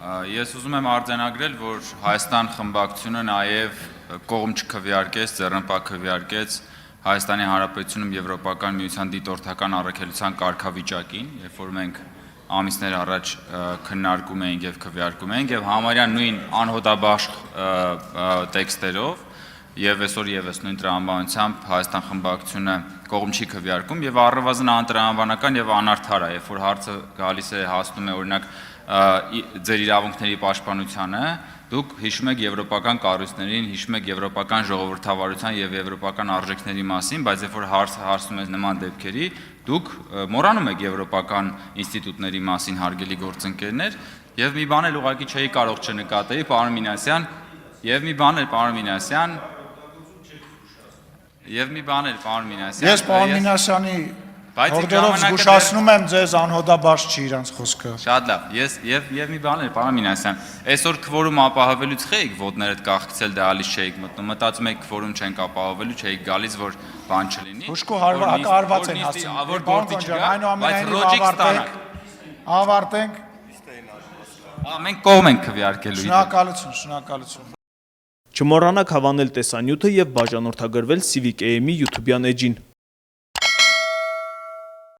Ես ուզում եմ արձանագրել, որ Հայաստան խմբակցությունը նաև կողմ չքվեարկեց, ձեռնպա քվեարկեց Հայաստանի Հանրապետությունում Եվրոպական միության դիտորդական առաքելության կարգավիճակին, երբ որ մենք ամիսներ առաջ քննարկում էինք եւ քվեարկում էինք եւ համարյա նույն անհոտաբաշխ տեքստերով եւ այսօր եւս նույն տրամաբանությամբ Հայաստան խմբակցությունը կողմ չի քվեարկում եւ առնվազն անտրամաբանական եւ անարդար է, երբ որ հարցը գալիս է հասնում է օրինակ ձեր իրավունքների պաշտպանությանը, դուք հիշում եք եվրոպական կառույցներին, հիշում եք եվրոպական ժողովրդավարության եւ եվրոպական արժեքների մասին, բայց երբ որ հարցում ես նման դեպքերի, դուք մոռանում եք եվրոպական ինստիտուտների մասին, հարգելի գործընկերներ, եւ մի բան էլ ուղղակի չէի կարող չնկատեի, պարոն Մինասյան, եւ մի բան էլ պարոն Մինասյան, Ես պարոն Մինասյանի Հորդորով զգուշացնում եմ ձեզ անհոդաբաշխ չի իրանց խոսքը։ Շատ լավ, ես եւ մի բան էլ, պարոն Մինասյան, այսօր քվորում ապահովելուց խեիք ոտներդ կախկցել դալիս չէիք մտնում, մտածում եք քվորում չենք ապահովելու, չէիք գալիս, որ բան չլինի։ Հուշկու հակահարված են հասցնում, որ գործի չկա, այնուամենայնիվ ավարտենք։ Մենք կողմ ենք քվեարկելու։ Շնորհակալություն։ Չմոռանաք հավանել տեսանյութը եւ բաժանորդագրվել Civic AM-ի YouTube-յան էջին։